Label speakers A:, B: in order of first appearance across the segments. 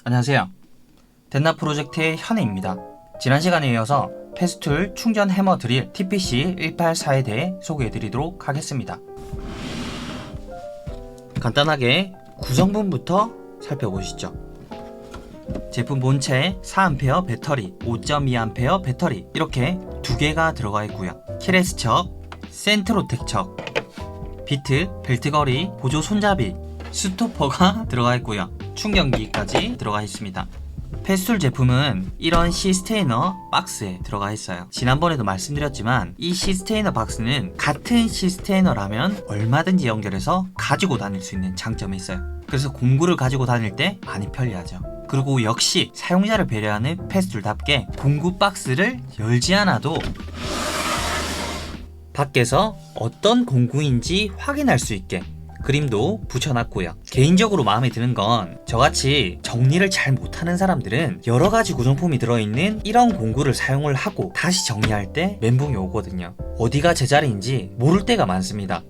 A: 안녕하세요. 덴나 프로젝트의 현혜입니다. 지난 시간에 이어서 페스툴 충전 해머 드릴 TPC184에 대해 소개해드리도록 하겠습니다. 간단하게 구성분부터 살펴보시죠. 제품 본체 4A 배터리, 5.2A 배터리 이렇게 두 개가 들어가 있고요. 키레스 척, 센트로텍 척, 비트, 벨트거리, 보조 손잡이, 스토퍼가 들어가 있고요. 충전기까지 들어가 있습니다. 페스툴 제품은 이런 시스테이너 박스에 들어가 있어요. 지난번에도 말씀드렸지만 이 시스테이너 박스는 같은 시스테이너라면 얼마든지 연결해서 가지고 다닐 수 있는 장점이 있어요. 그래서 공구를 가지고 다닐 때 많이 편리하죠. 그리고 역시 사용자를 배려하는 페스툴답게 공구 박스를 열지 않아도 밖에서 어떤 공구인지 확인할 수 있게 그림도 붙여놨고요. 개인적으로 마음에 드는 건 저같이 정리를 잘 못하는 사람들은 여러가지 구성품이 들어있는 이런 공구를 사용을 하고 다시 정리할 때 멘붕이 오거든요. 어디가 제자리인지 모를 때가 많습니다.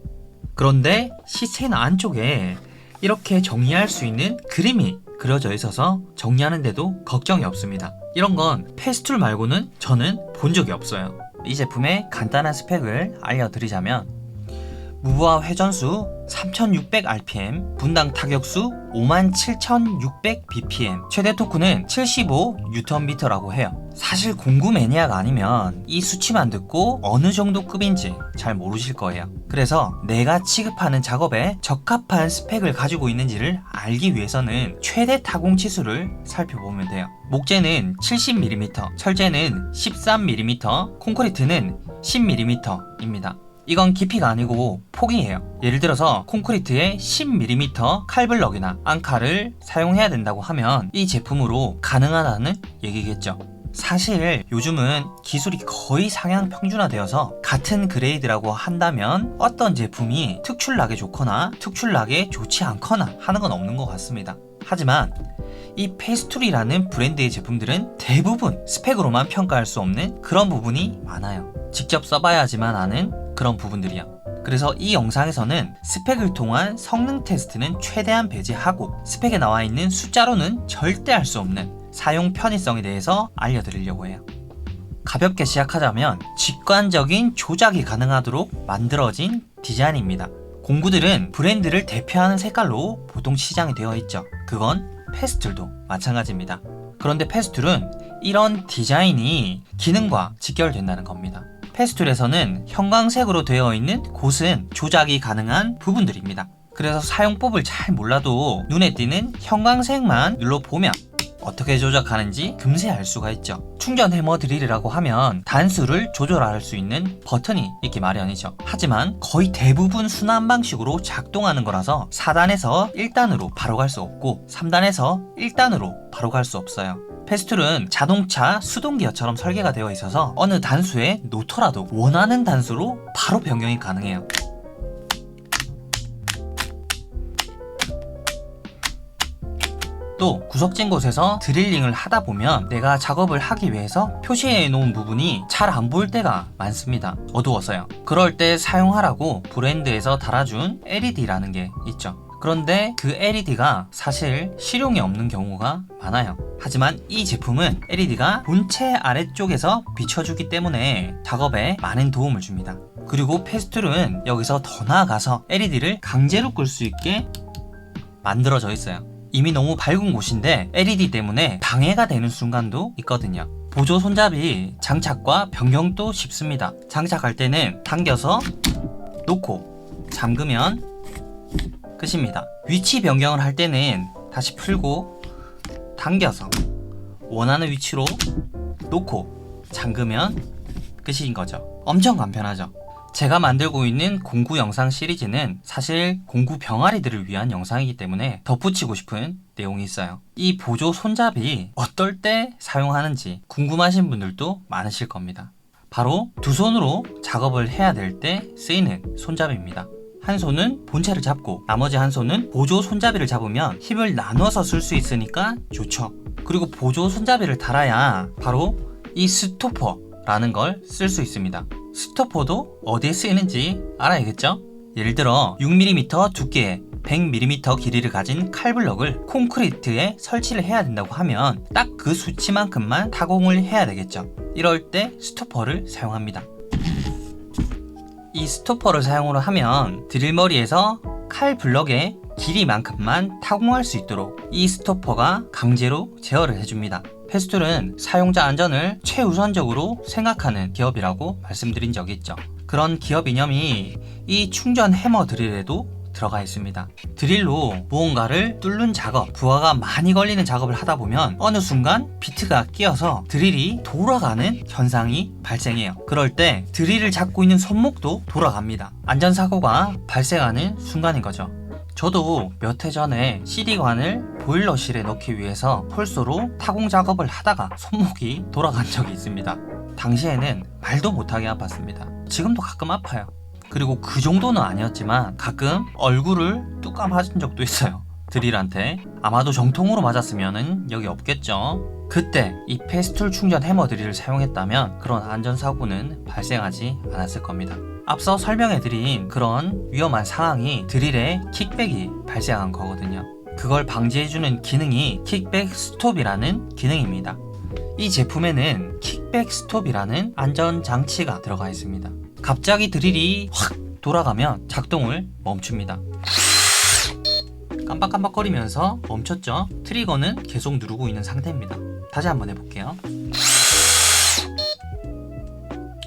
A: 그런데 시스테이너 안쪽에 이렇게 정리할 수 있는 그림이 그려져 있어서 정리하는데도 걱정이 없습니다. 이런 건 페스툴 말고는 저는 본 적이 없어요. 이 제품의 간단한 스펙을 알려드리자면 무브와 회전수 3600rpm, 분당 타격수 57600bpm, 최대 토크는 75Nm라고 해요. 사실 공구 매니아가 아니면 이 수치만 듣고 어느 정도 급인지 잘 모르실 거예요. 그래서 내가 취급하는 작업에 적합한 스펙을 가지고 있는지를 알기 위해서는 최대 타공 치수를 살펴보면 돼요. 목재는 70mm, 철재는 13mm, 콘크리트는 10mm입니다. 이건 깊이가 아니고 폭이에요. 예를 들어서 콘크리트에 10mm 칼블럭이나 앙카를 사용해야 된다고 하면 이 제품으로 가능하다는 얘기겠죠. 사실 요즘은 기술이 거의 상향 평준화되어서 같은 그레이드라고 한다면 어떤 제품이 특출나게 좋거나 특출나게 좋지 않거나 하는 건 없는 것 같습니다. 하지만 이 페스툴이라는 브랜드의 제품들은 대부분 스펙으로만 평가할 수 없는 그런 부분이 많아요. 직접 써봐야지만 아는 그런 부분들이요. 그래서 이 영상에서는 스펙을 통한 성능 테스트는 최대한 배제하고 스펙에 나와 있는 숫자로는 절대 할 수 없는 사용 편의성에 대해서 알려드리려고 해요. 가볍게 시작하자면 직관적인 조작이 가능하도록 만들어진 디자인입니다. 공구들은 브랜드를 대표하는 색깔로 보통 시장이 되어 있죠. 그건 페스툴도 마찬가지입니다. 그런데 페스툴은 이런 디자인이 기능과 직결된다는 겁니다. 페스툴에서는 형광색으로 되어 있는 곳은 조작이 가능한 부분들입니다. 그래서 사용법을 잘 몰라도 눈에 띄는 형광색만 눌러보면 어떻게 조작하는지 금세 알 수가 있죠. 충전 해머 드릴이라고 하면 단수를 조절할 수 있는 버튼이 있기 마련이죠. 하지만 거의 대부분 순환 방식으로 작동하는 거라서 4단에서 1단으로 바로 갈 수 없고 3단에서 1단으로 바로 갈 수 없어요. 페스툴은 자동차 수동기어처럼 설계가 되어 있어서 어느 단수에 놓더라도 원하는 단수로 바로 변경이 가능해요. 또 구석진 곳에서 드릴링을 하다 보면 내가 작업을 하기 위해서 표시해 놓은 부분이 잘 안 보일 때가 많습니다. 어두워서요. 그럴 때 사용하라고 브랜드에서 달아준 LED라는 게 있죠. 그런데 그 LED가 사실 실용이 없는 경우가 많아요. 하지만 이 제품은 LED가 본체 아래쪽에서 비춰주기 때문에 작업에 많은 도움을 줍니다. 그리고 페스툴은 여기서 더 나아가서 LED를 강제로 끌 수 있게 만들어져 있어요. 이미 너무 밝은 곳인데 LED 때문에 방해가 되는 순간도 있거든요. 보조 손잡이 장착과 변경도 쉽습니다. 장착할 때는 당겨서 놓고 잠그면 끝입니다. 위치 변경을 할 때는 다시 풀고 당겨서 원하는 위치로 놓고 잠그면 끝인 거죠. 엄청 간편하죠. 제가 만들고 있는 공구 영상 시리즈는 사실 공구 병아리들을 위한 영상이기 때문에 덧붙이고 싶은 내용이 있어요. 이 보조 손잡이 어떨 때 사용하는지 궁금하신 분들도 많으실 겁니다. 바로 두 손으로 작업을 해야 될 때 쓰이는 손잡이입니다. 한 손은 본체를 잡고 나머지 한 손은 보조 손잡이를 잡으면 힘을 나눠서 쓸 수 있으니까 좋죠. 그리고 보조 손잡이를 달아야 바로 이 스토퍼라는 걸 쓸 수 있습니다. 스토퍼도 어디에 쓰이는지 알아야겠죠? 예를 들어 6mm 두께의 100mm 길이를 가진 칼블럭을 콘크리트에 설치를 해야 된다고 하면 딱 그 수치만큼만 타공을 해야 되겠죠. 이럴 때 스토퍼를 사용합니다. 이 스토퍼를 사용을 하면 드릴머리에서 칼블럭의 길이만큼만 타공할 수 있도록 이 스토퍼가 강제로 제어를 해줍니다. 페스툴은 사용자 안전을 최우선적으로 생각하는 기업이라고 말씀드린 적이 있죠. 그런 기업 이념이 이 충전 해머 드릴에도 들어가 있습니다. 드릴로 무언가를 뚫는 작업, 부하가 많이 걸리는 작업을 하다 보면 어느 순간 비트가 끼어서 드릴이 돌아가는 현상이 발생해요. 그럴 때 드릴을 잡고 있는 손목도 돌아갑니다. 안전사고가 발생하는 순간인 거죠. 저도 몇 해 전에 CD관을 보일러실에 넣기 위해서 홀소로 타공 작업을 하다가 손목이 돌아간 적이 있습니다. 당시에는 말도 못하게 아팠습니다. 지금도 가끔 아파요. 그리고 그 정도는 아니었지만 가끔 얼굴을 뚜까 맞은 적도 있어요. 드릴한테. 아마도 정통으로 맞았으면 여기 없겠죠. 그때 이 페스툴 충전 해머 드릴을 사용했다면 그런 안전사고는 발생하지 않았을 겁니다. 앞서 설명해드린 그런 위험한 상황이 드릴에 킥백이 발생한 거거든요. 그걸 방지해주는 기능이 킥백 스톱이라는 기능입니다. 이 제품에는 킥백 스톱이라는 안전장치가 들어가 있습니다. 갑자기 드릴이 확 돌아가면 작동을 멈춥니다. 깜빡깜빡거리면서 멈췄죠? 트리거는 계속 누르고 있는 상태입니다. 다시 한번 해볼게요.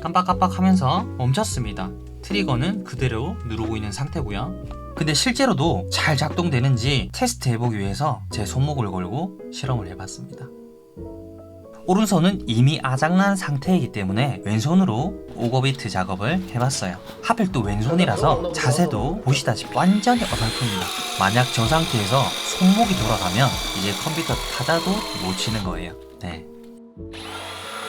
A: 깜빡깜빡 하면서 멈췄습니다. 트리거는 그대로 누르고 있는 상태고요. 근데 실제로도 잘 작동되는지 테스트 해보기 위해서 제 손목을 걸고 실험을 해봤습니다. 오른손은 이미 아작난 상태이기 때문에 왼손으로 오거비트 작업을 해봤어요. 하필 또 왼손이라서 자세도 보시다시피 완전히 어설픕니다. 만약 저 상태에서 손목이 돌아가면 이제 컴퓨터 타자도 못 치는 거예요. 네,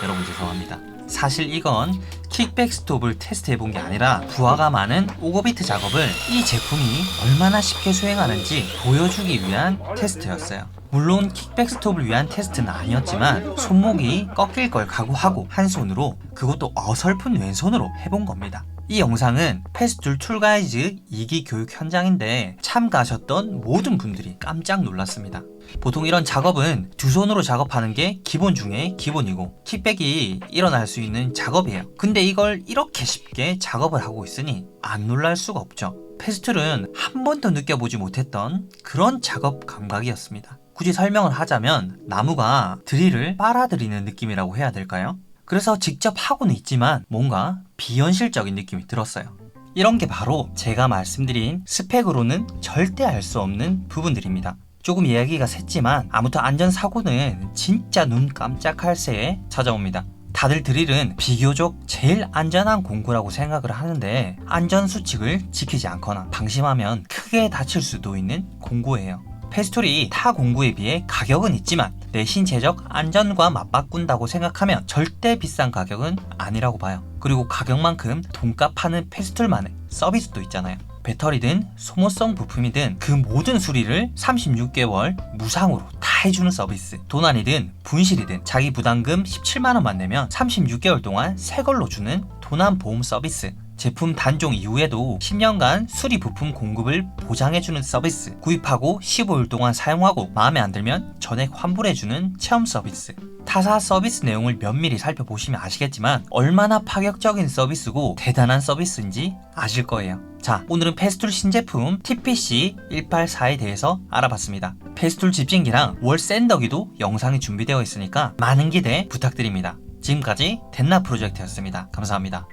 A: 여러분 죄송합니다. 사실 이건 킥백 스톱을 테스트 해본 게 아니라 부하가 많은 오거비트 작업을 이 제품이 얼마나 쉽게 수행하는지 보여주기 위한 테스트였어요. 물론 킥백 스톱을 위한 테스트는 아니었지만 손목이 꺾일 걸 각오하고 한 손으로, 그것도 어설픈 왼손으로 해본 겁니다. 이 영상은 페스툴 툴가이즈 2기 교육 현장인데 참가하셨던 모든 분들이 깜짝 놀랐습니다. 보통 이런 작업은 두 손으로 작업하는 게 기본 중에 기본이고 킥백이 일어날 수 있는 작업이에요. 근데 이걸 이렇게 쉽게 작업을 하고 있으니 안 놀랄 수가 없죠. 페스툴은 한 번도 느껴보지 못했던 그런 작업 감각이었습니다. 굳이 설명을 하자면 나무가 드릴을 빨아들이는 느낌이라고 해야 될까요? 그래서 직접 하고는 있지만 뭔가 비현실적인 느낌이 들었어요. 이런 게 바로 제가 말씀드린 스펙으로는 절대 알 수 없는 부분들입니다. 조금 이야기가 샜지만 아무튼 안전사고는 진짜 눈 깜짝할 새에 찾아옵니다. 다들 드릴은 비교적 제일 안전한 공구라고 생각을 하는데 안전수칙을 지키지 않거나 방심하면 크게 다칠 수도 있는 공구예요. 페스툴이 타 공구에 비해 가격은 있지만 내 신체적 안전과 맞바꾼다고 생각하면 절대 비싼 가격은 아니라고 봐요. 그리고 가격만큼 돈값 하는 페스툴만의 서비스도 있잖아요. 배터리든 소모성 부품이든 그 모든 수리를 36개월 무상으로 다 해주는 서비스. 도난이든 분실이든 자기 부담금 17만원만 내면 36개월 동안 새 걸로 주는 도난 보험 서비스. 제품 단종 이후에도 10년간 수리 부품 공급을 보장해주는 서비스. 구입하고 15일 동안 사용하고 마음에 안 들면 전액 환불해주는 체험 서비스. 타사 서비스 내용을 면밀히 살펴보시면 아시겠지만 얼마나 파격적인 서비스고 대단한 서비스인지 아실 거예요. 자, 오늘은 페스툴 신제품 TPC184에 대해서 알아봤습니다. 페스툴 집진기랑 월 샌더기도 영상이 준비되어 있으니까 많은 기대 부탁드립니다. 지금까지 덴나 프로젝트였습니다. 감사합니다.